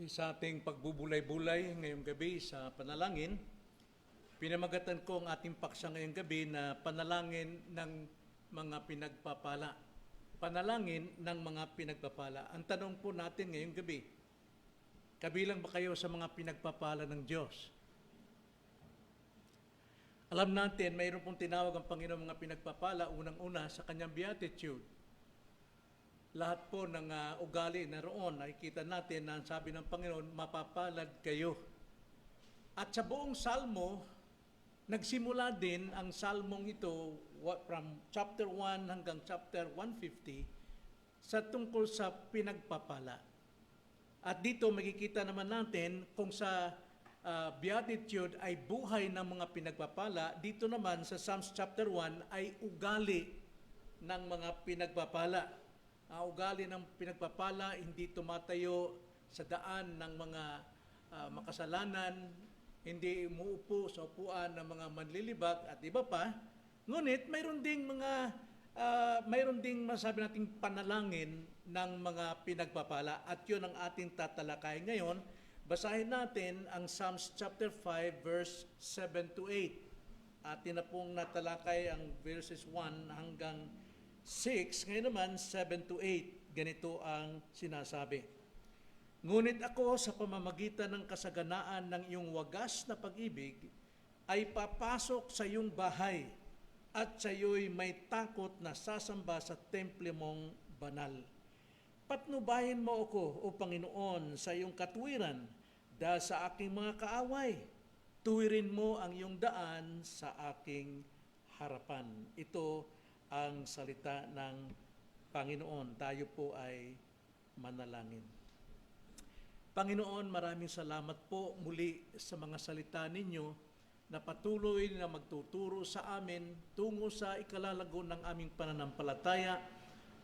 Sa ating pagbubulay-bulay ngayong gabi sa panalangin, pinamagatan ko ang ating paksa ngayong gabi na panalangin ng mga pinagpapala. Panalangin ng mga pinagpapala. Ang tanong po natin ngayong gabi, kabilang ba kayo sa mga pinagpapala ng Diyos? Alam natin, mayroon pong tinawag ang Panginoon mga pinagpapala, unang-una sa kanyang beatitude. Lahat po ng ugali na roon, nakikita natin na sabi ng Panginoon, mapapalad kayo. At sa buong salmo, nagsimula din ang salmong ito from chapter 1 hanggang chapter 150 sa tungkol sa pinagpapala. At dito makikita naman natin kung sa beatitude ay buhay ng mga pinagpapala, dito naman sa Psalms chapter 1 ay ugali ng mga pinagpapala. Ugali ng pinagpapala, hindi tumatayo sa daan ng mga makasalanan, hindi umuupo sa upuan ng mga manlilibag at iba pa. Ngunit mayroon ding masabi nating panalangin ng mga pinagpapala at yun ang ating tatalakay ngayon. Basahin natin ang Psalms chapter 5 verse 7 to 8. Atin na pong natalakay ang verses 1 hanggang 6, ngayon naman 7 to 8, ganito ang sinasabi. Ngunit ako sa pamamagitan ng kasaganaan ng iyong wagas na pag-ibig ay papasok sa iyong bahay at sa iyo'y may takot na sasamba sa temple mong banal. Patnubayan mo ako, O Panginoon, sa iyong katuwiran dahil sa aking mga kaaway. Tuwirin mo ang iyong daan sa aking harapan. Ito ang salita ng Panginoon. Tayo po ay manalangin. Panginoon, maraming salamat po muli sa mga salita ninyo na patuloy na magtuturo sa amin tungo sa ikalalago ng aming pananampalataya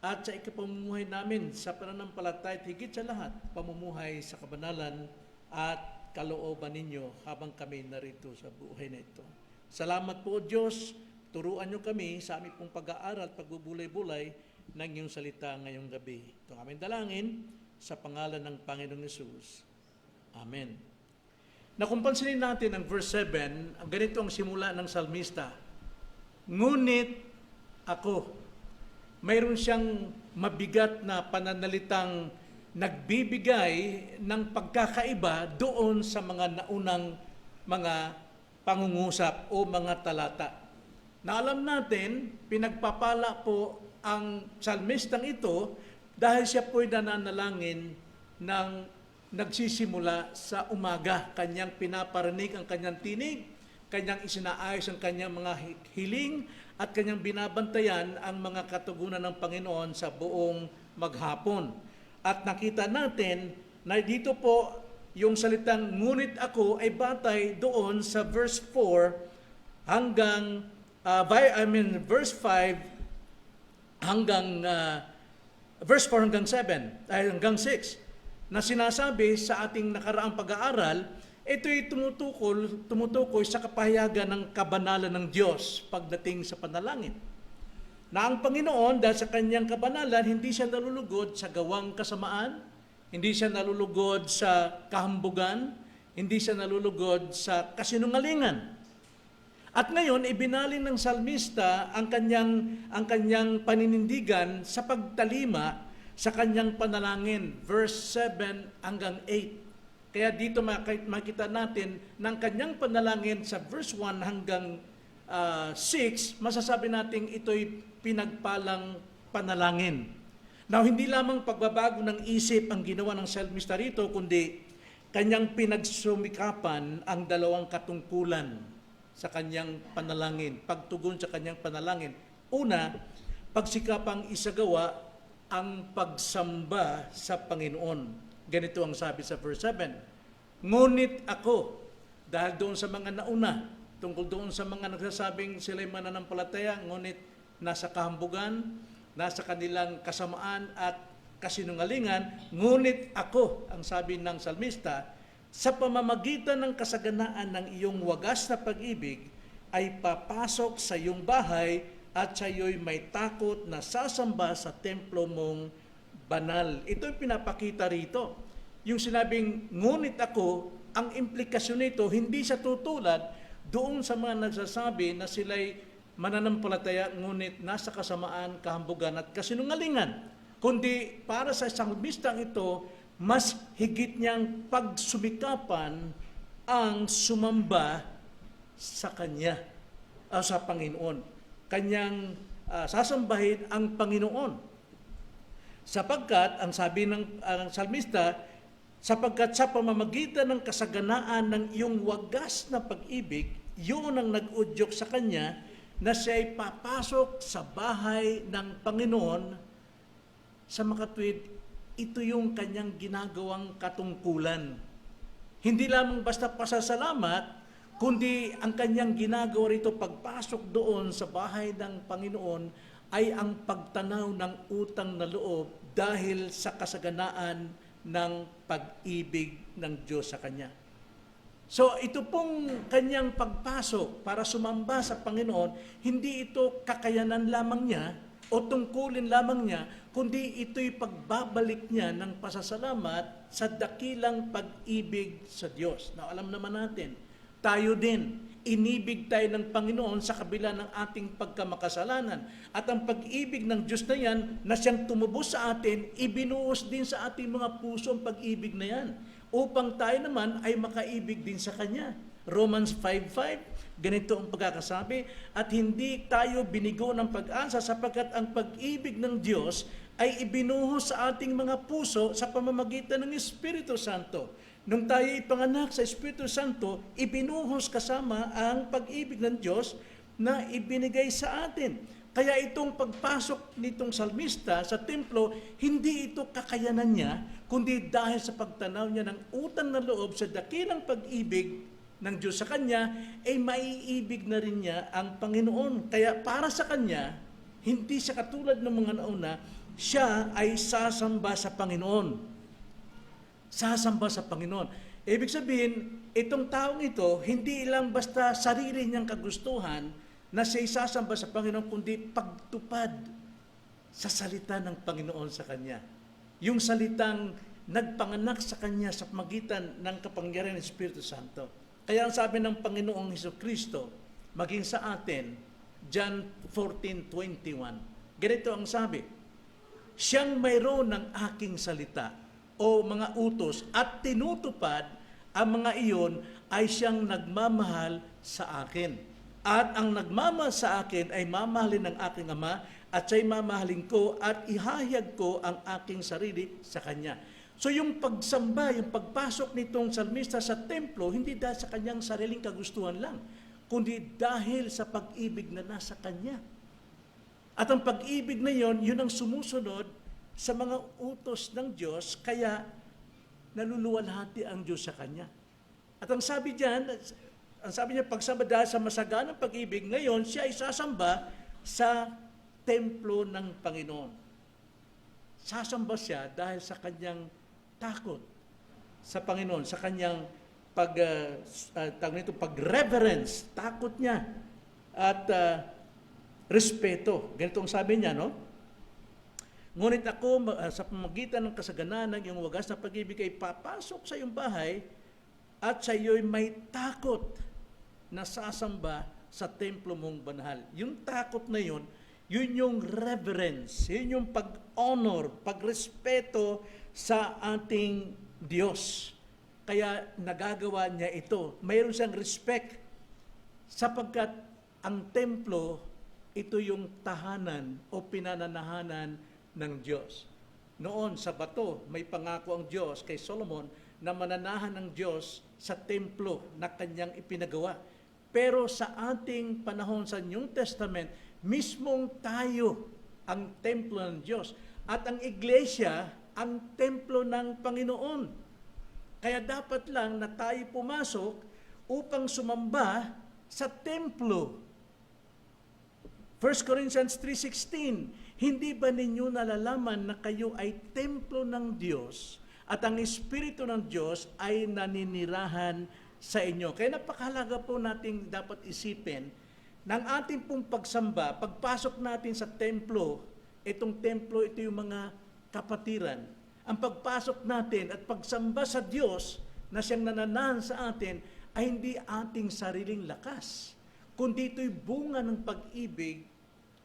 at sa ikapamumuhay namin sa pananampalataya at higit sa lahat, pamumuhay sa kabanalan at kalooban ninyo habang kami narito sa buhay na ito. Salamat po, Diyos. Turuan nyo kami sa aming pong pag-aaral, pagbubulay-bulay ng iyong salita ngayong gabi. Ito ang aming dalangin sa pangalan ng Panginoong Hesus. Amen. Na kung pansinin natin ang verse 7, ganito ang simula ng salmista. Ngunit ako, mayroon siyang mabigat na pananalitang nagbibigay ng pagkakaiba doon sa mga naunang mga pangungusap o mga talata. Na alam natin, pinagpapala po ang salmistang ito dahil siya po'y nananalangin ng nagsisimula sa umaga. Kanyang pinaparinig ang kanyang tinig, kanyang isinaayos ang kanyang mga hiling, at kanyang binabantayan ang mga katugunan ng Panginoon sa buong maghapon. At nakita natin na dito po yung salitang ngunit ako ay batay doon sa verse 4 hanggang verse 5 hanggang verse 4 hanggang 7 ay hanggang 6 na sinasabi sa ating nakaraang pag-aaral, ito'y tumutukoy sa kapahayagan ng kabanalan ng Diyos pagdating sa panalangin. Na ang Panginoon dahil sa kanyang kabanalan, hindi siya nalulugod sa gawang kasamaan, hindi siya nalulugod sa kahambugan, hindi siya nalulugod sa kasinungalingan. At ngayon, ibinalin ng salmista ang kanyang paninindigan sa pagtalima sa kanyang panalangin, verse 7 hanggang 8. Kaya dito makita natin ng kanyang panalangin sa verse 1 hanggang 6, masasabi natin ito'y pinagpalang panalangin. Now, hindi lamang pagbabago ng isip ang ginawa ng salmista rito, kundi kanyang pinagsumikapan ang dalawang katungkulan sa kanyang panalangin, pagtugon sa kanyang panalangin. Una, pagsikapang isagawa ang pagsamba sa Panginoon. Ganito ang sabi sa verse 7. Ngunit ako, dahil doon sa mga nauna, tungkol doon sa mga nagsasabing sila'y mananampalataya, ngunit nasa kahambugan, nasa kanilang kasamaan at kasinungalingan, ngunit ako, ang sabi ng salmista, sa pamamagitan ng kasaganaan ng iyong wagas na pag-ibig, ay papasok sa iyong bahay at sa iyo'y may takot na sasamba sa templo mong banal. Ito yung pinapakita rito. Yung sinabing, ngunit ako, ang implikasyon nito, hindi siya tutulad doon sa mga nagsasabi na sila'y mananampalataya, ngunit nasa kasamaan, kahambugan at kasinungalingan. Kundi para sa salmistang ito, mas higit niyang pagsumikapan ang sumamba sa Kanya, sa Panginoon. Kanyang sasambahin ang Panginoon. Sapagkat, ang sabi ng salmista, sapagkat sa pamamagitan ng kasaganaan ng iyong wagas na pag-ibig, yun ang nag-udyok sa Kanya na siya'y papasok sa bahay ng Panginoon. Sa makatwid, ito yung Kanyang ginagawang katungkulan. Hindi lamang basta pasasalamat, kundi ang Kanyang ginagawa rito pagpasok doon sa bahay ng Panginoon ay ang pagtanaw ng utang na loob dahil sa kasaganaan ng pag-ibig ng Diyos sa Kanya. So ito pong Kanyang pagpasok para sumamba sa Panginoon, hindi ito kakayanan lamang niya o tungkulin lamang niya, kundi ito'y pagbabalik niya ng pasasalamat sa dakilang pag-ibig sa Diyos. Na alam naman natin, tayo din, inibig tayo ng Panginoon sa kabila ng ating pagkamakasalanan. At ang pag-ibig ng Diyos na yan, na siyang tumubos sa atin, ibinuhos din sa ating mga puso ang pag-ibig na yan. Upang tayo naman ay makaibig din sa Kanya. Romans 5:5, ganito ang pagkakasabi, at hindi tayo binigo ng pag-asa sapagkat ang pag-ibig ng Diyos ay ibinuhos sa ating mga puso sa pamamagitan ng Espiritu Santo. Nung tayo ipanganak sa Espiritu Santo, ibinuhos kasama ang pag-ibig ng Diyos na ibinigay sa atin. Kaya itong pagpasok nitong salmista sa templo, hindi ito kakayanan niya, kundi dahil sa pagtanaw niya ng utang na loob sa dakilang pag-ibig ng Diyos sa kanya, ay maiibig na rin niya ang Panginoon. Kaya para sa kanya, hindi siya katulad ng mga nauna, siya ay sasamba sa Panginoon. Sasamba sa Panginoon. Ibig sabihin, itong taong ito, hindi lang basta sarili niyang kagustuhan na siya sasamba sa Panginoon, kundi pagtupad sa salita ng Panginoon sa kanya. Yung salitang nagpanganak sa kanya sa pamagitan ng kapangyarihan ng Espiritu Santo. Kaya ang sabi ng Panginoong Hesukristo, maging sa atin, John 14:21, ganito ang sabi, siyang mayroon ng aking salita o mga utos at tinutupad, ang mga iyon ay siyang nagmamahal sa akin. At ang nagmamahal sa akin ay mamahalin ng aking Ama at siya'y mamahalin ko at ihahayag ko ang aking sarili sa Kanya. So yung pagsamba, yung pagpasok nitong salmista sa templo, hindi dahil sa kanyang sariling kagustuhan lang, kundi dahil sa pag-ibig na nasa Kanya. At ang pag-ibig na yon, yun ang sumusunod sa mga utos ng Diyos, kaya naluluwalhati ang Diyos sa Kanya. At ang sabi diyan, ang sabi niya, pagsamba dahil sa masaganang pag-ibig, ngayon siya ay sasamba sa templo ng Panginoon. Sasamba siya dahil sa kanyang takot sa Panginoon, sa kanyang pag-reverence, takot niya, at respeto. Ganito ang sabi niya, no? Ngunit ako, sa pamamagitan ng kasaganaan ng iyong wagas na pag-ibig, ay papasok sa iyong bahay at sa iyo'y may takot na sasamba sa templo mong banal. Yung takot na yun yung reverence, yun yung pag-honor, pag-respeto sa ating Diyos. Kaya nagagawa niya ito. Mayroon siyang respect sapagkat ang templo, ito yung tahanan o pinananahanan ng Diyos. Noon sa bato, may pangako ang Diyos kay Solomon na mananahan ng Diyos sa templo na kanyang ipinagawa. Pero sa ating panahon sa New Testament, mismong tayo ang templo ng Diyos. At ang iglesia, ang templo ng Panginoon. Kaya dapat lang na tayo pumasok upang sumamba sa templo. 1 Corinthians 3:16, hindi ba ninyo nalalaman na kayo ay templo ng Diyos at ang Espiritu ng Diyos ay naninirahan sa inyo? Kaya napakahalaga po nating dapat isipin ng ating pong pagsamba, pagpasok natin sa templo, itong templo, ito yung mga kapatiran, ang pagpasok natin at pagsamba sa Diyos na siyang nananahan sa atin ay hindi ating sariling lakas, kundi ito'y bunga ng pag-ibig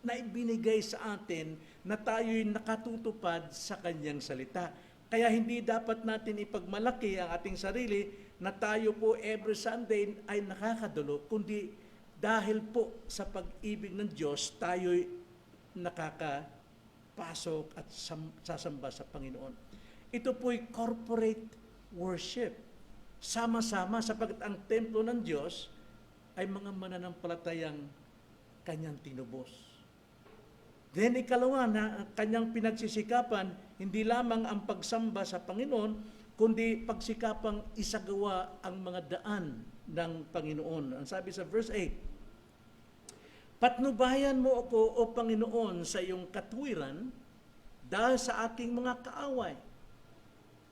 na ibinigay sa atin na tayo'y nakatutupad sa Kanyang salita. Kaya hindi dapat natin ipagmalaki ang ating sarili na tayo po every Sunday ay nakakadulo, kundi dahil po sa pag-ibig ng Diyos, tayo'y nakakapasok at sasamba sa Panginoon. Ito po'y corporate worship. Sama-sama sapagkat ang templo ng Diyos ay mga mananampalatayang Kanyang tinubos. Then ikalawa na Kanyang pinagsisikapan, hindi lamang ang pagsamba sa Panginoon, kundi pagsikapang isagawa ang mga daan ng Panginoon. Ang sabi sa verse 8, patnubayan mo ako, O Panginoon, sa iyong katuwiran dahil sa aking mga kaaway.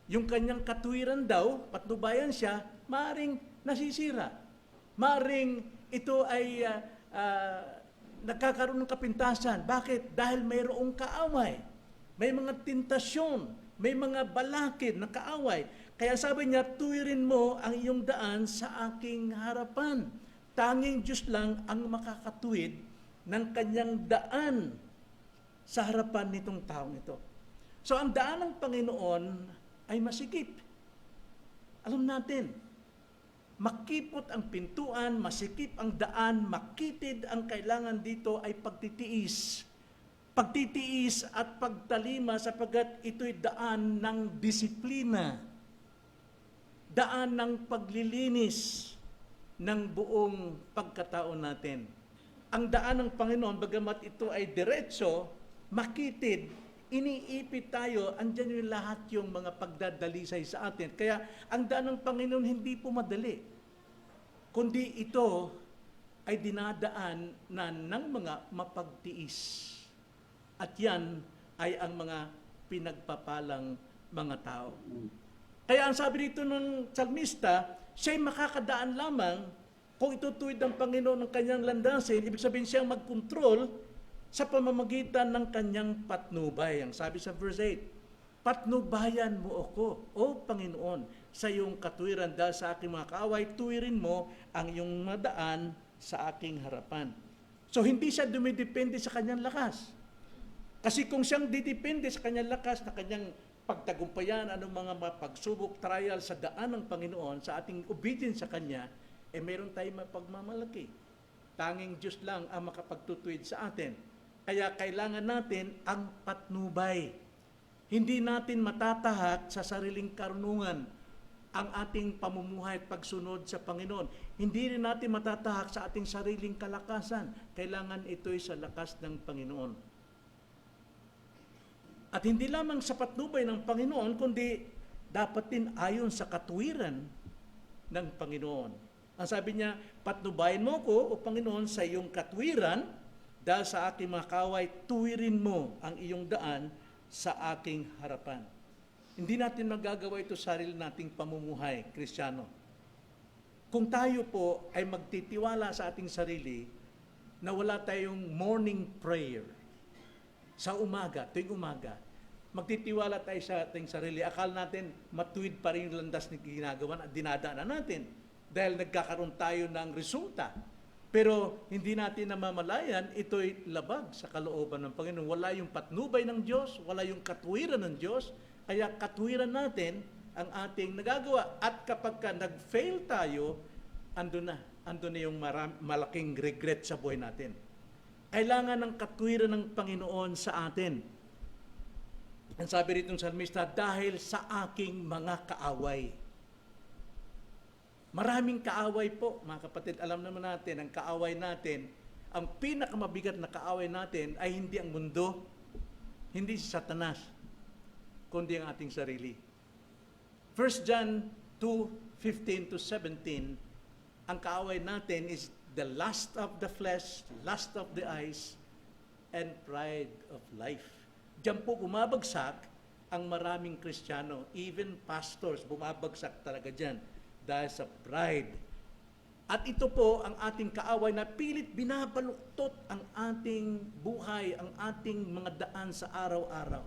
Yung kanyang katuwiran daw, patnubayan siya, maaring nasisira. Maaring ito ay nagkakaroon ng kapintasan. Bakit? Dahil mayroong kaaway. May mga tentasyon, may mga balakid na kaaway. Kaya sabi niya, tuwirin mo ang iyong daan sa aking harapan. Tanging Diyos lang ang makakatuwid ng kanyang daan sa harapan nitong taong ito. So ang daan ng Panginoon ay masikip. Alam natin, makipot ang pintuan, masikip ang daan, makitid ang kailangan dito ay pagtitiis. Pagtitiis at pagtalima sapagkat ito'y daan ng disiplina. Daan ng paglilinis ng buong pagkatao natin. Ang daan ng Panginoon, bagamat ito ay diretso, makitid, iniipit tayo, andyan yung lahat yung mga pagdadalisay sa atin. Kaya ang daan ng Panginoon hindi po madali. Kundi ito ay dinadaan na ng mga mapagtiis. At yan ay ang mga pinagpapalang mga tao. Kaya ang sabi dito ng salmista, siya'y makakadaan lamang kung itutuwid ng Panginoon ng kanyang landasin, ibig sabihin siyang magkontrol sa pamamagitan ng kanyang patnubay. Ang sabi sa verse 8, patnubayan mo ako, O Panginoon, sa iyong katuwiran dahil sa aking mga kaaway, tuwirin mo ang iyong madaan sa aking harapan. So hindi siya dumidepende sa kanyang lakas. Kasi kung siyang didepende sa kanyang lakas, na kanyang pagtagumpayan, anong mga pagsubok, trial sa daan ng Panginoon, sa ating obedience sa Kanya, meron tayong mapagmamalaki. Tanging Diyos lang ang makapagtutuwid sa atin. Kaya kailangan natin ang patnubay. Hindi natin matatahak sa sariling karunungan ang ating pamumuhay at pagsunod sa Panginoon. Hindi rin natin matatahak sa ating sariling kalakasan. Kailangan ito'y sa lakas ng Panginoon. At hindi lamang sa patnubay ng Panginoon, kundi dapat din ayon sa katuwiran ng Panginoon. Ang sabi niya, patnubayan mo ko, O Panginoon, sa iyong katuwiran, dahil sa aking mga kaway, tuwirin mo ang iyong daan sa aking harapan. Hindi natin magagawa ito sa sarili nating pamumuhay, Kristiyano. Kung tayo po ay magtitiwala sa ating sarili na wala tayong morning prayer, sa umaga, tuwing umaga, magtitiwala tayo sa ating sarili. Akala natin matuwid pa rin yung landas na ginagawa at dinadaanan natin dahil nagkakaroon tayo ng resulta. Pero hindi natin namamalayan, ito'y labag sa kalooban ng Panginoon. Wala yung patnubay ng Diyos, wala yung katuwiran ng Diyos, kaya katuwiran natin ang ating nagagawa. At kapag ka nag-fail tayo, andun na yung malaking regret sa buhay natin. Kailangan ng katuwiran ng Panginoon sa atin. Ang sabi rito ng salmista, dahil sa aking mga kaaway. Maraming kaaway po, mga kapatid. Alam naman natin, ang kaaway natin, ang pinakamabigat na kaaway natin ay hindi ang mundo, hindi si Satanas, kundi ang ating sarili. 1 John 2:15-17, ang kaaway natin is the lust of the flesh, lust of the eyes, and pride of life. Diyan po bumabagsak ang maraming Kristiyano, even pastors, bumabagsak talaga dyan dahil sa pride. At ito po ang ating kaaway na pilit binabaluktot ang ating buhay, ang ating mga daan sa araw-araw.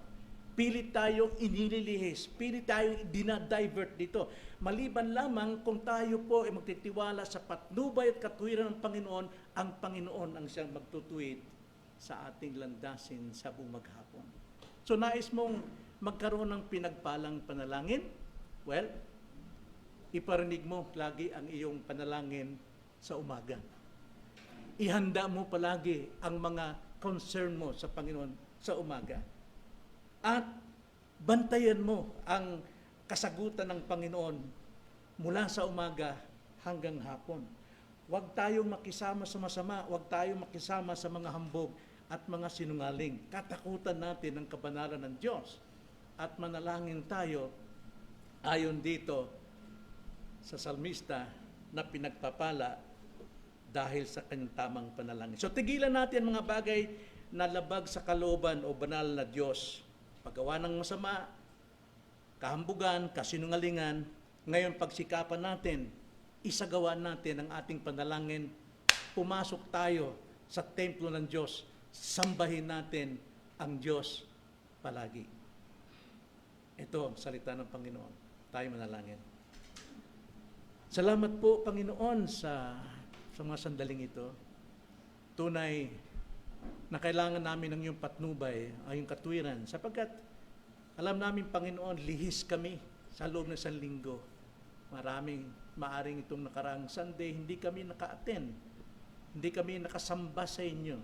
Pilit tayong inililihis, pilit tayong dinadivert dito. Maliban lamang kung tayo po ay magtitiwala sa patnubay at katuwiran ng Panginoon, ang Panginoon ang siyang magtutuwid sa ating landasin sa buong maghapon. So nais mong magkaroon ng pinagpalang panalangin? Well, iparinig mo lagi ang iyong panalangin sa umaga. Ihanda mo palagi ang mga concern mo sa Panginoon sa umaga. At bantayan mo ang kasagutan ng Panginoon mula sa umaga hanggang hapon. Huwag tayong makisama sa masama, huwag tayong makisama sa mga hambog at mga sinungaling. Katakutan natin ang kabanalan ng Diyos at manalangin tayo ayon dito sa salmista na pinagpapala dahil sa kanyang tamang panalangin. So tigilan natin mga bagay na labag sa kalooban o banal na Diyos. Paggawa ng masama, kahambugan, kasinungalingan, ngayon pagsikapan natin, isagawa natin ang ating panalangin, pumasok tayo sa templo ng Diyos, sambahin natin ang Diyos palagi. Ito ang salita ng Panginoon. Tayo manalangin. Salamat po, Panginoon, sa mga sandaling ito. Tunay na kailangan namin ng iyong patnubay, ay iyong katwiran, sapagkat alam namin, Panginoon, lihis kami sa loob ng isang linggo. Maaring itong nakaraang Sunday, hindi kami naka-attend. Hindi kami nakasamba sa inyo.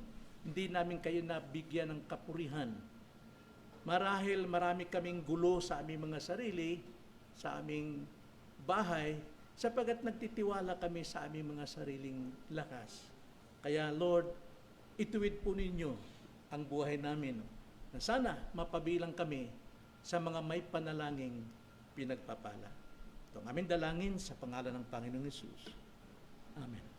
Hindi namin kayo nabigyan ng kapurihan. Marahil marami kaming gulo sa aming mga sarili, sa aming bahay, sapagkat nagtitiwala kami sa aming mga sariling lakas. Kaya, Lord, ituwid po ninyo ang buhay namin na sana mapabilang kami sa mga may panalangin pinagpapala. Ito ang aming dalangin sa pangalan ng Panginoong Hesus. Amen.